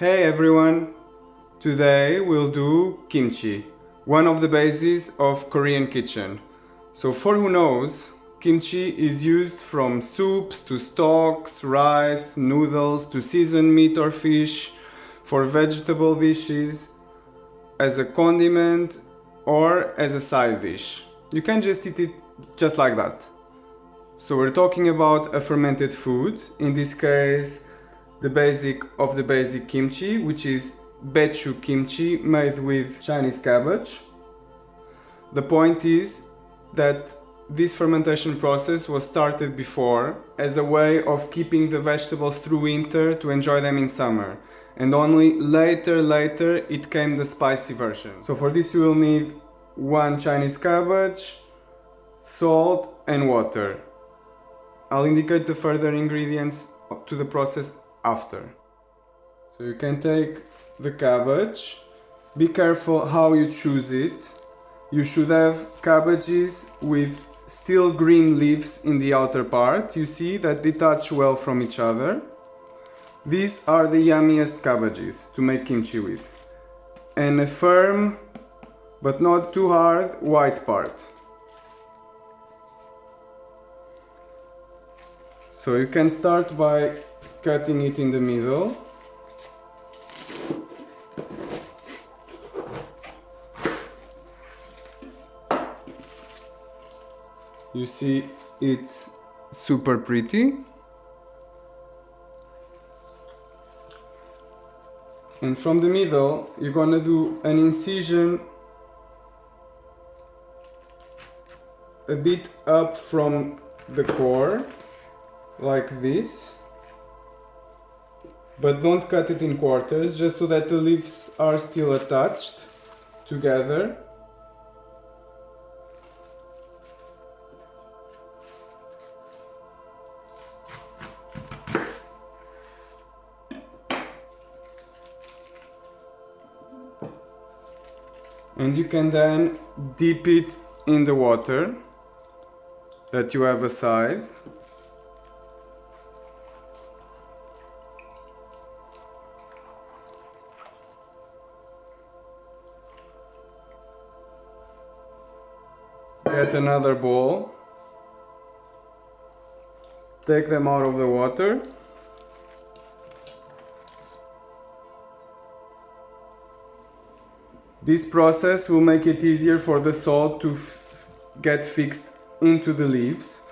Hey everyone! Today we'll do kimchi, one of the bases of Korean kitchen. So for who knows, kimchi is used from soups to stocks, rice, noodles to seasoned meat or fish, for vegetable dishes, as a condiment or as a side dish. You can just eat it just like that. So we're talking about a fermented food, in this case the basic of the basic kimchi, which is baechu-kimchi made with Chinese cabbage. The point is that this fermentation process was started before as a way of keeping the vegetables through winter to enjoy them in summer. And only later it came the spicy version. So for this you will need 1 Chinese cabbage, salt and water. I'll indicate the further ingredients to the process after. So you can take the cabbage. Be careful how you choose it. You should have cabbages with still green leaves in the outer part. You see that detach well from each other. These are the yummiest cabbages to make kimchi with. And a firm but not too hard white part. So you can start by cutting it in the middle. You see it's super pretty. And from the middle you're gonna do an incision a bit up from the core, like this. But don't cut it in quarters, just so that the leaves are still attached together. And you can then dip it in the water that you have aside. Get another bowl, take them out of the water, this process will make it easier for the salt to get fixed into the leaves.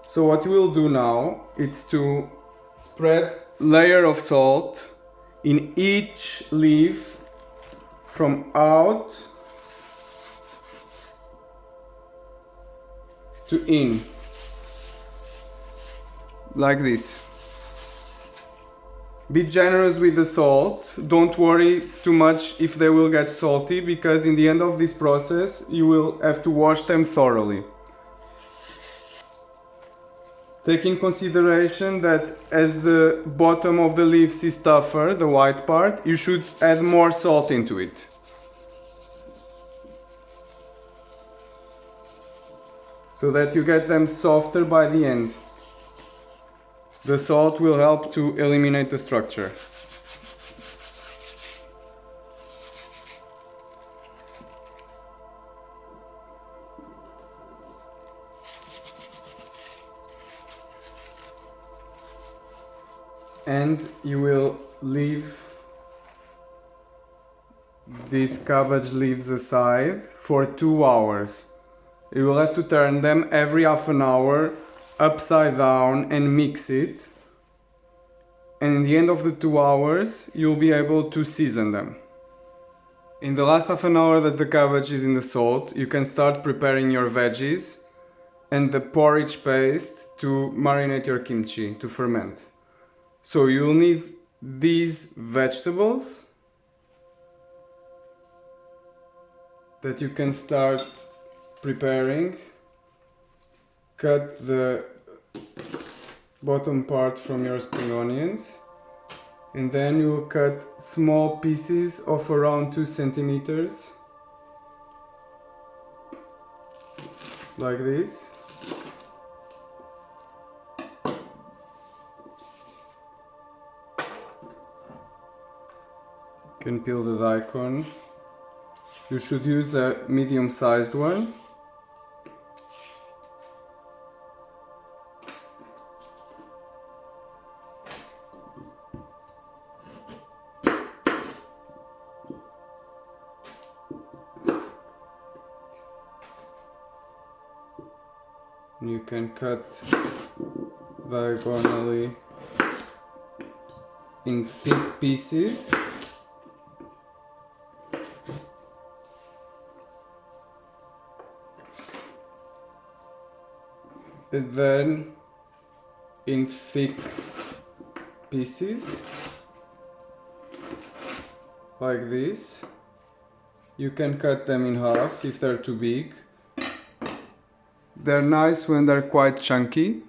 So what we'll do now is to spread layer of salt in each leaf from out to in, like this. Be generous with the salt, don't worry too much if they will get salty, because in the end of this process you will have to wash them thoroughly. Take in consideration that as the bottom of the leaves is tougher, the white part, you should add more salt into it. So that you get them softer by the end. The salt will help to eliminate the structure. And you will leave these cabbage leaves aside for 2 hours. You will have to turn them every half an hour upside down and mix it. And in the end of the 2 hours, you'll be able to season them. In the last half an hour that the cabbage is in the salt, you can start preparing your veggies and the porridge paste to marinate your kimchi, to ferment. So you'll need these vegetables that you can start preparing. Cut the bottom part from your spring onions, and then you will cut small pieces of around 2 centimeters, like this. can peel the daikon. You should use a medium-sized one. You can cut diagonally in thick pieces. And then in thick pieces like this. You can cut them in half if they're too big. They're nice when they're quite chunky.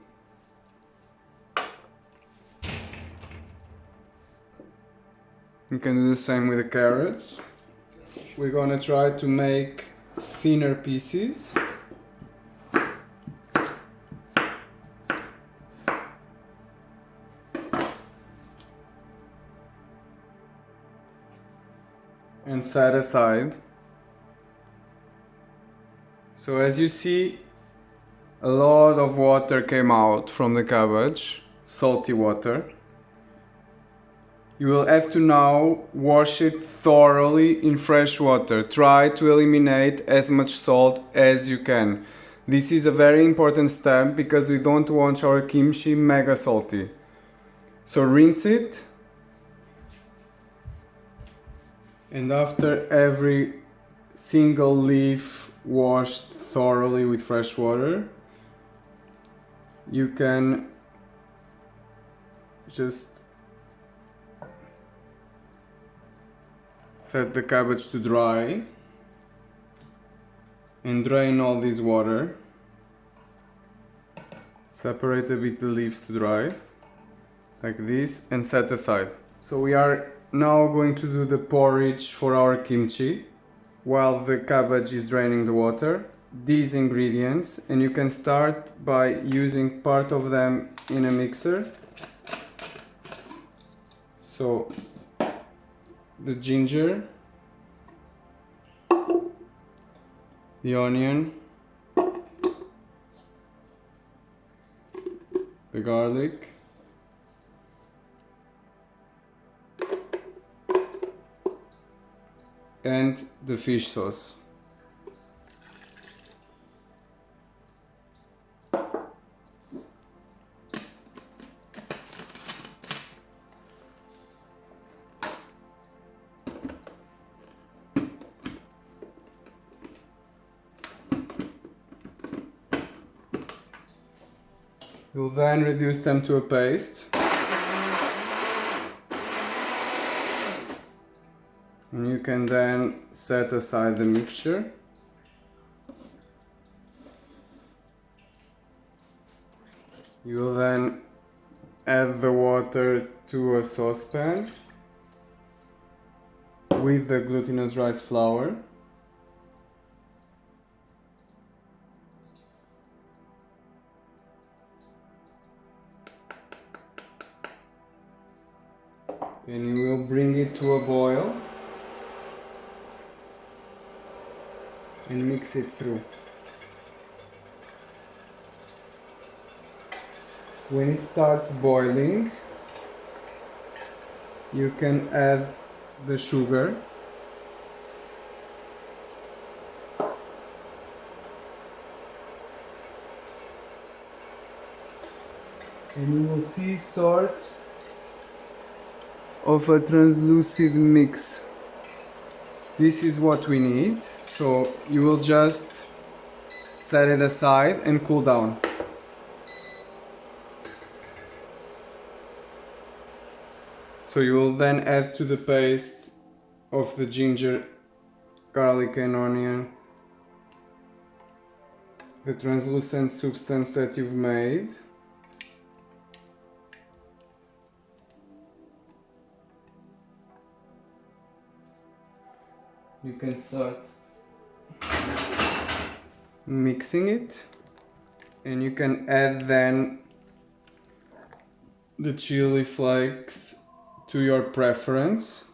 You can do the same with the carrots. We're gonna try to make thinner pieces. And set aside. So as you see, a lot of water came out from the cabbage, salty water. You will have to now wash it thoroughly in fresh water. Try to eliminate as much salt as you can. This is a very important step because we don't want our kimchi mega salty. So rinse it. And after every single leaf washed thoroughly with fresh water, you can just set the cabbage to dry and drain all this water. Separate a bit the leaves to dry, like this, and set aside. So we are now going to do the porridge for our kimchi while the cabbage is draining the water. These ingredients, and you can start by using part of them in a mixer. So the ginger, the onion, the garlic, and the fish sauce. You'll then reduce them to a paste. And you can then set aside the mixture. You will then add the water to a saucepan with the glutinous rice flour. And you will bring it to a boil and mix it through. When it starts boiling, you can add the sugar. And you will see sort of a translucid mix. This is what we need, so you will just set it aside and cool down. So you will then add to the paste of the ginger, garlic and onion the translucent substance that you've made. You can start mixing it, and you can add then the chili flakes to your preference.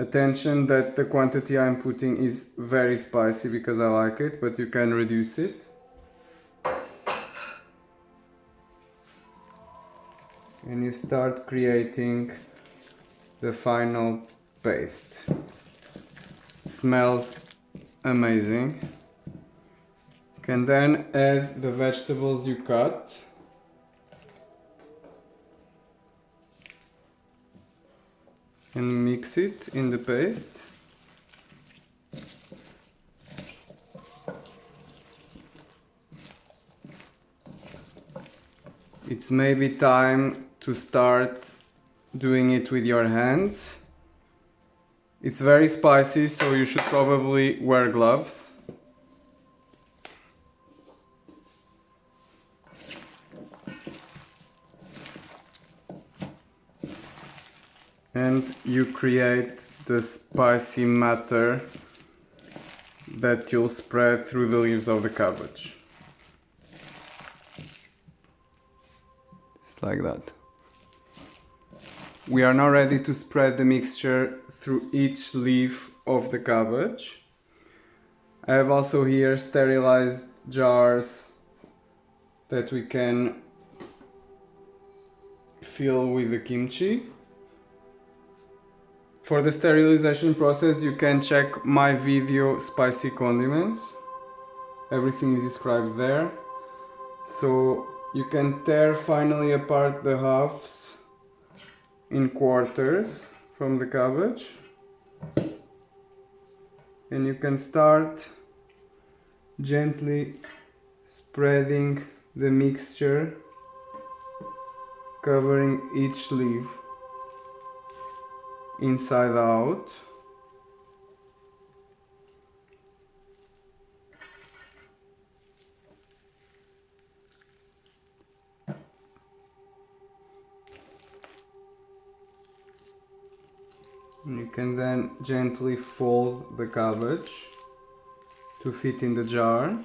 Attention that the quantity I'm putting is very spicy because I like it, but you can reduce it. And you start creating the final paste. Smells amazing. You can then add the vegetables you cut. And mix it in the paste. It's maybe time to start doing it with your hands. It's very spicy, so you should probably wear gloves. And you create the spicy matter that you'll spread through the leaves of the cabbage. Just like that. We are now ready to spread the mixture through each leaf of the cabbage. I have also here sterilized jars that we can fill with the kimchi. For the sterilization process, you can check my video Spicy Condiments. Everything is described there. So you can tear finally apart the halves in quarters from the cabbage. And you can start gently spreading the mixture, covering each leaf inside out. And you can then gently fold the cabbage to fit in the jar.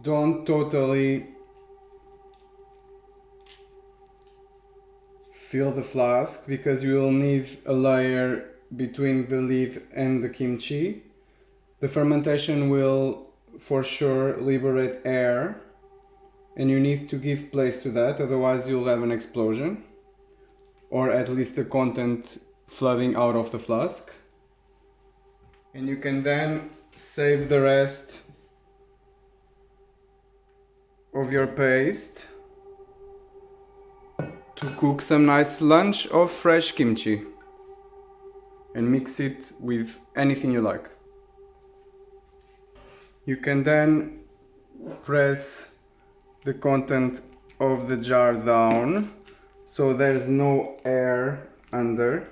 Don't totally fill the flask because you will need a layer between the lid and the kimchi. The fermentation will for sure liberate air and you need to give place to that, otherwise you'll have an explosion or at least the content flooding out of the flask. And you can then save the rest of your paste to cook some nice lunch of fresh kimchi and mix it with anything you like. You can then press the content of the jar down so there's no air under.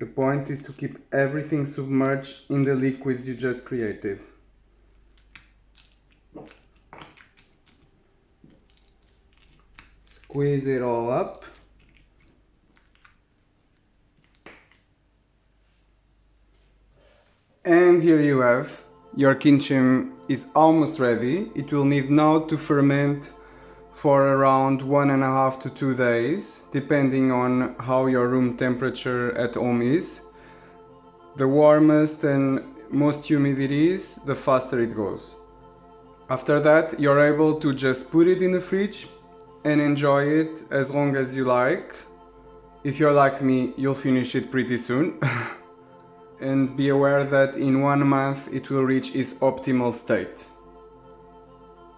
The point is to keep everything submerged in the liquids you just created. Squeeze it all up. And here you have, your kimchi is almost ready. It will need now to ferment for around 1.5 to 2 days, depending on how your room temperature at home is. The warmest and most humid it is, the faster it goes. After that, you're able to just put it in the fridge and enjoy it as long as you like. If you're like me, you'll finish it pretty soon. And be aware that in 1 month it will reach its optimal state.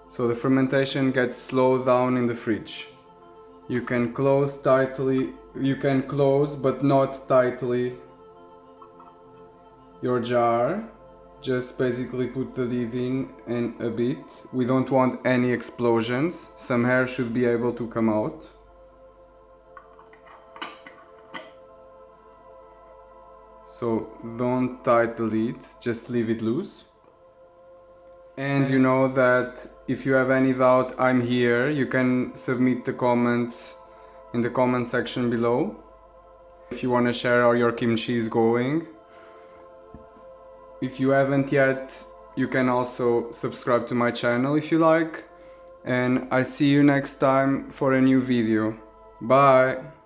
So the fermentation gets slowed down in the fridge. You can close but not tightly your jar. Just basically put the lid in and a bit. We don't want any explosions. Some air should be able to come out. So don't tie the lid, just leave it loose. And you know that if you have any doubt, I'm here. You can submit the comments in the comment section below. If you want to share how your kimchi is going. If you haven't yet, you can also subscribe to my channel if you like. And I see you next time for a new video. Bye!